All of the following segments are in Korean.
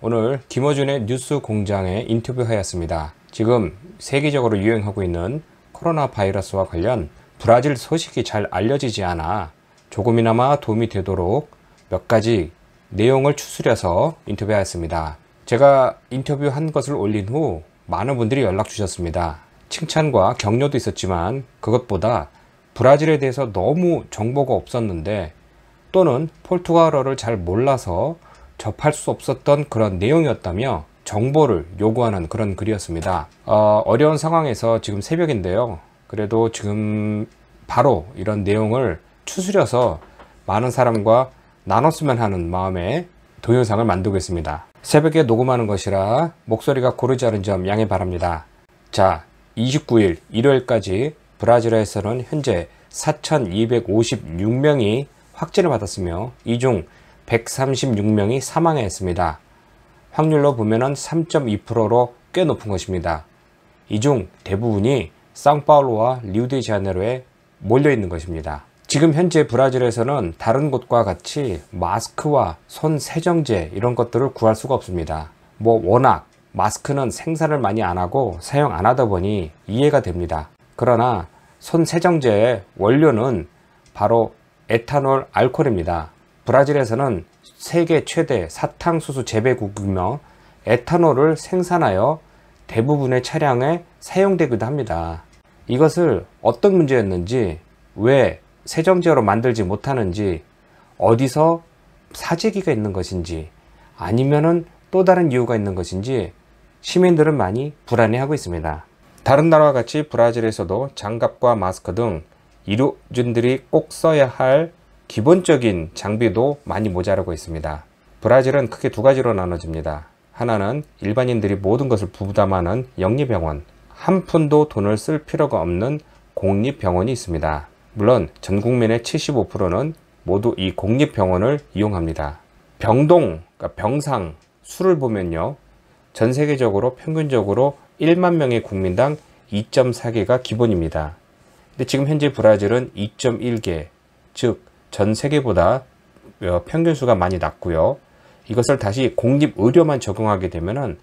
오늘 김어준의 뉴스 공장에 인터뷰하였습니다. 지금 세계적으로 유행하고 있는 코로나 바이러스와 관련 브라질 소식이 잘 알려지지 않아 조금이나마 도움이 되도록 몇 가지 내용을 추스려서 인터뷰하였습니다. 제가 인터뷰한 것을 올린 후 많은 분들이 연락 주셨습니다. 칭찬과 격려도 있었지만 그것보다 브라질에 대해서 너무 정보가 없었는데 또는 포르투갈어를 잘 몰라서 접할 수 없었던 그런 내용이었다며 정보를 요구하는 그런 글이었습니다. 어려운 상황에서 지금 새벽인데요. 그래도 지금 바로 이런 내용을 추스려서 많은 사람과 나눴으면 하는 마음에 동영상을 만들고 있습니다. 새벽에 녹음하는 것이라 목소리가 고르지 않은 점 양해 바랍니다. 자, 29일 일요일까지 브라질에서는 현재 4,256명이 확진을 받았으며 이 중 136명이 사망했습니다. 확률로 보면 3.2%로 꽤 높은 것입니다. 이 중 대부분이 상파울루와 리우데자네이루에 몰려 있는 것입니다. 지금 현재 브라질에서는 다른 곳과 같이 마스크와 손 세정제 이런 것들을 구할 수가 없습니다. 워낙 마스크는 생산을 많이 안 하고 사용 안 하다 보니 이해가 됩니다. 그러나 손 세정제의 원료는 바로 에탄올 알코올입니다. 브라질에서는 세계 최대 사탕수수 재배국이며 에탄올을 생산하여 대부분의 차량에 사용되기도 합니다. 이것을 어떤 문제였는지, 왜 세정제로 만들지 못하는지, 어디서 사재기가 있는 것인지, 아니면은 또 다른 이유가 있는 것인지 시민들은 많이 불안해하고 있습니다. 다른 나라와 같이 브라질에서도 장갑과 마스크 등 의료진들이 꼭 써야 할 기본적인 장비도 많이 모자라고 있습니다. 브라질은 크게 두 가지로 나눠집니다. 하나는 일반인들이 모든 것을 부담하는 영리병원, 한 푼도 돈을 쓸 필요가 없는 공립병원이 있습니다. 물론 전 국민의 75%는 모두 이 공립병원을 이용합니다. 병동, 그러니까 병상 수를 보면요, 전 세계적으로 평균적으로 1만 명의 국민당 2.4개가 기본입니다. 근데 지금 현재 브라질은 2.1개, 즉 전 세계보다 평균 수가 많이 낮고요. 이것을 다시 공립의료만 적용하게 되면은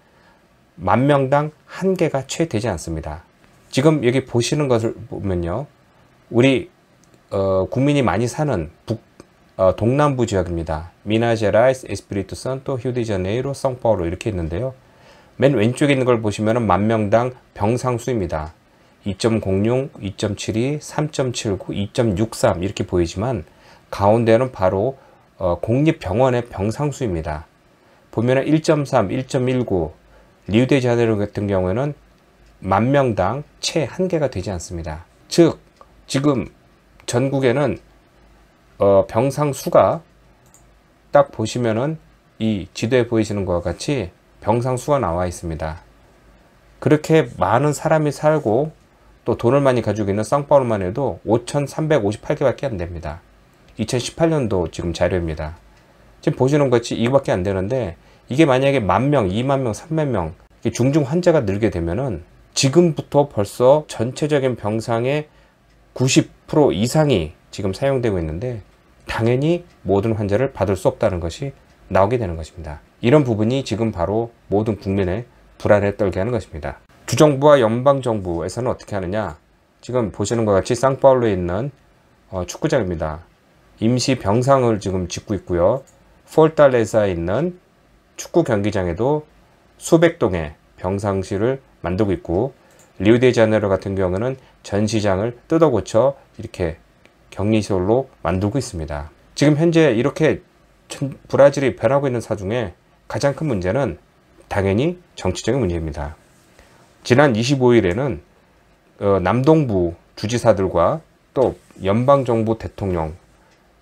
10,000명당 1개가 채 되지 않습니다. 지금 여기 보시는 것을 보면요, 우리 국민이 많이 사는 동남부 지역입니다. 미나제라이스, 에스피리투 산토, 히우데자네이루, 상파울루 이렇게 있는데요. 맨 왼쪽에 있는 걸 보시면은 10,000명당 병상수입니다. 2.06, 2.72, 3.79, 2.63 이렇게 보이지만 가운데는 바로 공립병원의 병상수입니다. 보면은 1.3, 1.19, 리우데자네이루 같은 경우에는 10,000명당 채 1개가 되지 않습니다. 즉 지금 전국에는 병상수가 딱 보시면은 이 지도에 보이시는 것과 같이 병상수가 나와 있습니다. 그렇게 많은 사람이 살고 또 돈을 많이 가지고 있는 상파울루만 해도 5,358개밖에 안 됩니다. 2018년도 지금 자료입니다. 지금 보시는 것 같이 이거밖에 안 되는데, 이게 만약에 10,000명, 20,000명, 30,000명 중증 환자가 늘게 되면은 지금부터 벌써 전체적인 병상의 90% 이상이 지금 사용되고 있는데 당연히 모든 환자를 받을 수 없다는 것이 나오게 되는 것입니다. 이런 부분이 지금 바로 모든 국민의 불안에 떨게 하는 것입니다. 주정부와 연방정부에서는 어떻게 하느냐, 지금 보시는 것 같이 상파울루에 있는 축구장입니다. 임시 병상을 지금 짓고 있고요. 포르탈레자에 있는 축구 경기장에도 수백 동의 병상실을 만들고 있고, 리우데자네이루 같은 경우는 전시장을 뜯어 고쳐 이렇게 격리시설로 만들고 있습니다. 지금 현재 이렇게 브라질이 변하고 있는 사중에 가장 큰 문제는 당연히 정치적인 문제입니다. 지난 25일에는 남동부 주지사들과 또 연방정부 대통령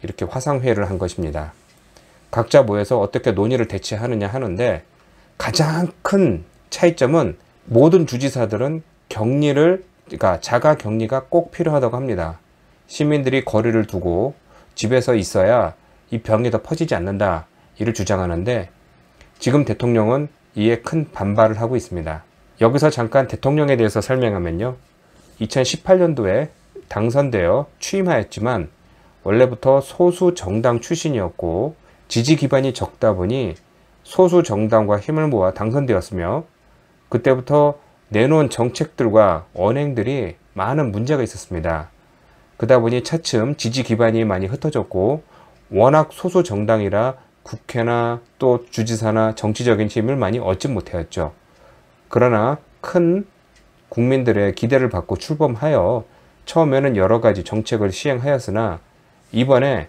이렇게 화상회의를 한 것입니다. 각자 모여서 어떻게 논의를 대체하느냐 하는데, 가장 큰 차이점은 모든 주지사들은 그러니까 자가 격리가 꼭 필요하다고 합니다. 시민들이 거리를 두고 집에서 있어야 이 병이 더 퍼지지 않는다, 이를 주장하는데, 지금 대통령은 이에 큰 반발을 하고 있습니다. 여기서 잠깐 대통령에 대해서 설명하면요, 2018년도에 당선되어 취임하였지만 원래부터 소수 정당 출신이었고 지지 기반이 적다 보니 소수 정당과 힘을 모아 당선되었으며 그때부터 내놓은 정책들과 언행들이 많은 문제가 있었습니다. 그러다 보니 차츰 지지 기반이 많이 흩어졌고 워낙 소수 정당이라 국회나 또 주지사나 정치적인 힘을 많이 얻지 못하였죠. 그러나 큰 국민들의 기대를 받고 출범하여 처음에는 여러 가지 정책을 시행하였으나 이번에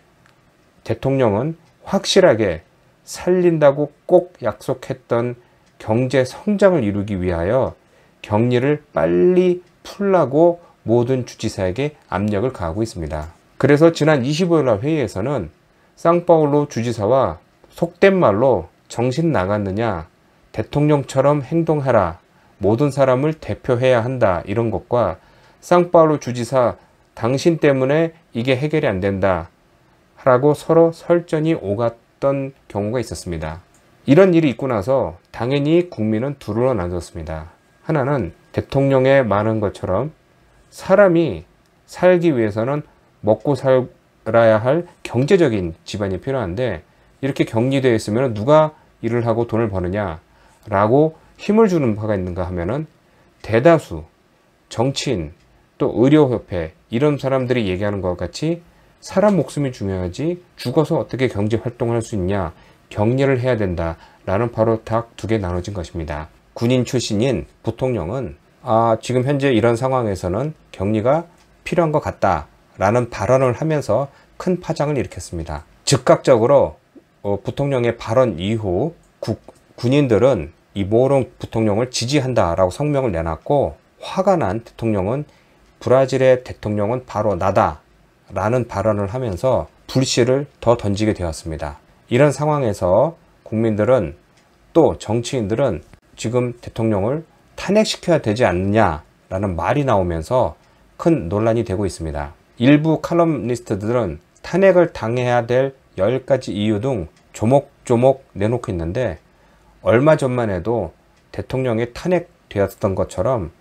대통령은 확실하게 살린다고 꼭 약속했던 경제 성장을 이루기 위하여 격리를 빨리 풀라고 모든 주지사에게 압력을 가하고 있습니다. 그래서 지난 25일 날 회의에서는 상파울루 주지사와 속된 말로 정신 나갔느냐, 대통령처럼 행동하라, 모든 사람을 대표해야 한다 이런 것과 상파울루 주지사 당신 때문에 이게 해결이 안 된다 라고 서로 설전이 오갔던 경우가 있었습니다. 이런 일이 있고 나서 당연히 국민은 둘로 나뉘었습니다. 하나는 대통령의 말한 것처럼 사람이 살기 위해서는 먹고 살아야 할 경제적인 집안이 필요한데 이렇게 격리되어 있으면 누가 일을 하고 돈을 버느냐 라고 힘을 주는 바가 있는가 하면은 대다수 정치인 또 의료협회 이런 사람들이 얘기하는 것 같이 사람 목숨이 중요하지 죽어서 어떻게 경제 활동을 할 수 있냐, 격리를 해야 된다 라는 바로 딱 두 개 나눠진 것입니다. 군인 출신인 부통령은 지금 현재 이런 상황에서는 격리가 필요한 것 같다 라는 발언을 하면서 큰 파장을 일으켰습니다. 즉각적으로 부통령의 발언 이후 군인들은 이 모롱 부통령을 지지한다 라고 성명을 내놨고 화가 난 대통령은 브라질의 대통령은 바로 나다 라는 발언을 하면서 불씨를 더 던지게 되었습니다. 이런 상황에서 국민들은 또 정치인들은 지금 대통령을 탄핵시켜야 되지 않느냐 라는 말이 나오면서 큰 논란이 되고 있습니다. 일부 칼럼니스트들은 탄핵을 당해야 될 10가지 이유 등 조목조목 내놓고 있는데 얼마 전만 해도 대통령이 탄핵되었던 것처럼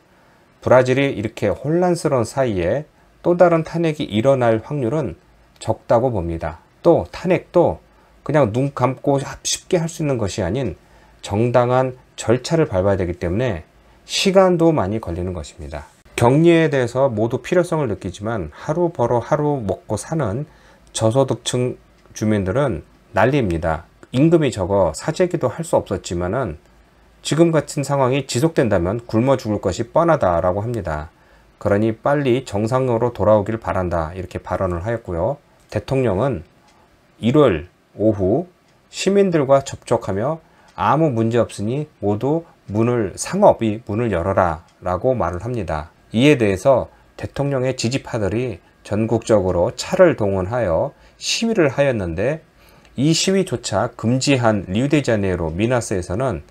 브라질이 이렇게 혼란스러운 사이에 또 다른 탄핵이 일어날 확률은 적다고 봅니다. 또 탄핵도 그냥 눈 감고 쉽게 할 수 있는 것이 아닌 정당한 절차를 밟아야 되기 때문에 시간도 많이 걸리는 것입니다. 격리에 대해서 모두 필요성을 느끼지만 하루 벌어 하루 먹고 사는 저소득층 주민들은 난리입니다. 임금이 적어 사재기도 할 수 없었지만은 지금 같은 상황이 지속된다면 굶어 죽을 것이 뻔하다라고 합니다. 그러니 빨리 정상으로 돌아오길 바란다 이렇게 발언을 하였고요. 대통령은 1월 오후 시민들과 접촉하며 아무 문제 없으니 모두 상업이 문을 열어라 라고 말을 합니다. 이에 대해서 대통령의 지지파들이 전국적으로 차를 동원하여 시위를 하였는데 이 시위조차 금지한 리우데자네이루 미나스에서는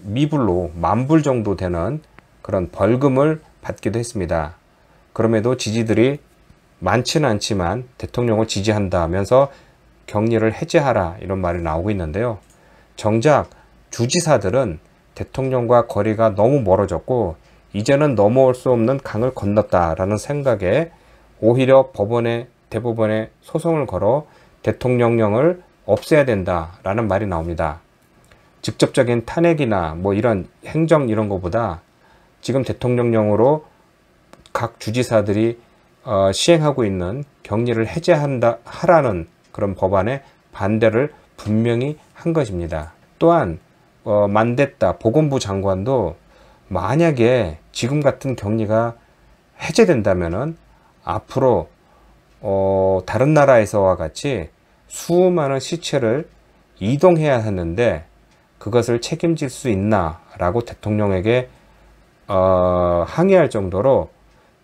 미불로 10,000불 정도 되는 그런 벌금을 받기도 했습니다. 그럼에도 지지들이 많지는 않지만 대통령을 지지한다 하면서 격리를 해제하라 이런 말이 나오고 있는데요. 정작 주지사들은 대통령과 거리가 너무 멀어졌고 이제는 넘어올 수 없는 강을 건넜다라는 생각에 오히려 대법원에 소송을 걸어 대통령령을 없애야 된다라는 말이 나옵니다. 직접적인 탄핵이나 뭐 이런 행정 이런 것보다 지금 대통령령으로 각 주지사들이 시행하고 있는 격리를 하라는 그런 법안에 반대를 분명히 한 것입니다. 또한 만데타 보건부 장관도 만약에 지금 같은 격리가 해제된다면은 앞으로 다른 나라에서와 같이 수많은 시체를 이동해야 하는데 그것을 책임질 수 있나 라고 대통령에게 항의할 정도로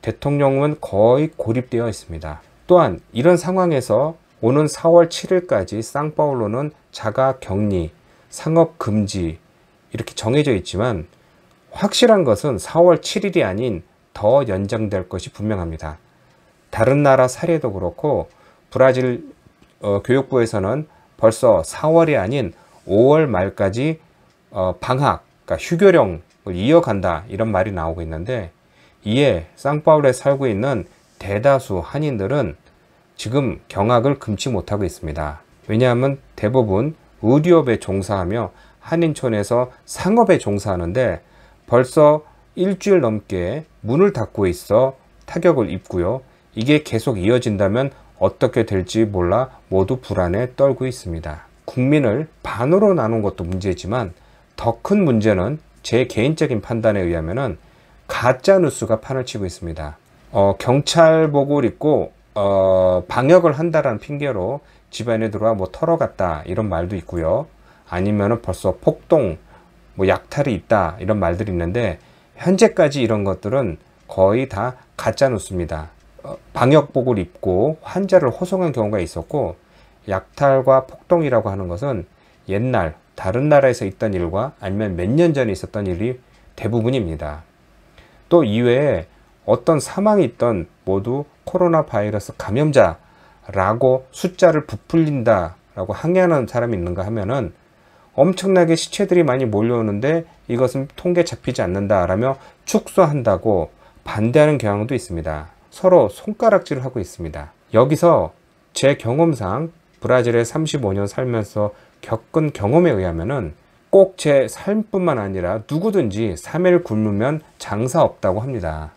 대통령은 거의 고립되어 있습니다. 또한 이런 상황에서 오는 4월 7일까지 상파울루는 자가 격리, 상업 금지 이렇게 정해져 있지만 확실한 것은 4월 7일이 아닌 더 연장될 것이 분명합니다. 다른 나라 사례도 그렇고 브라질 교육부에서는 벌써 4월이 아닌 5월 말까지 방학, 그러니까 휴교령을 이어간다 이런 말이 나오고 있는데 이에 상파울루에 살고 있는 대다수 한인들은 지금 경악을 금치 못하고 있습니다. 왜냐하면 대부분 의료업에 종사하며 한인촌에서 상업에 종사하는데 벌써 일주일 넘게 문을 닫고 있어 타격을 입고요. 이게 계속 이어진다면 어떻게 될지 몰라 모두 불안에 떨고 있습니다. 국민을 반으로 나눈 것도 문제지만 더 큰 문제는 제 개인적인 판단에 의하면은 가짜 뉴스가 판을 치고 있습니다. 경찰복을 입고 방역을 한다라는 핑계로 집안에 들어와 뭐 털어갔다 이런 말도 있고요. 아니면은 벌써 폭동, 뭐 약탈이 있다 이런 말들이 있는데 현재까지 이런 것들은 거의 다 가짜 뉴스입니다. 방역복을 입고 환자를 호송한 경우가 있었고, 약탈과 폭동이라고 하는 것은 옛날 다른 나라에서 있던 일과 아니면 몇 년 전에 있었던 일이 대부분입니다. 또 이외에 어떤 사망이 있던 모두 코로나 바이러스 감염자라고 숫자를 부풀린다라고 항의하는 사람이 있는가 하면은 엄청나게 시체들이 많이 몰려오는데 이것은 통계 잡히지 않는다라며 축소한다고 반대하는 경향도 있습니다. 서로 손가락질을 하고 있습니다. 여기서 제 경험상 브라질에 35년 살면서 겪은 경험에 의하면은 꼭 제 삶뿐만 아니라 누구든지 3일 굶으면 장사 없다고 합니다.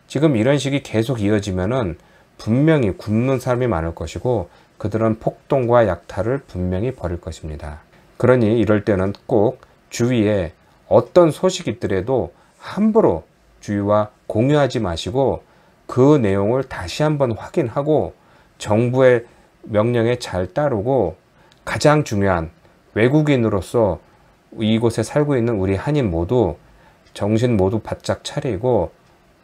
지금 이런 식이 계속 이어지면은 분명히 굶는 사람이 많을 것이고 그들은 폭동과 약탈을 분명히 벌일 것입니다. 그러니 이럴 때는 꼭 주위에 어떤 소식이 있더라도 함부로 주위와 공유하지 마시고 그 내용을 다시 한번 확인하고 정부의 명령에 잘 따르고 가장 중요한 외국인으로서 이곳에 살고 있는 우리 한인 모두 정신 모두 바짝 차리고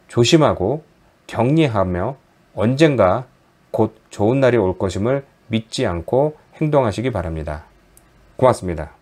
조심하고 격리하며 언젠가 곧 좋은 날이 올 것임을 믿지 않고 행동하시기 바랍니다. 고맙습니다.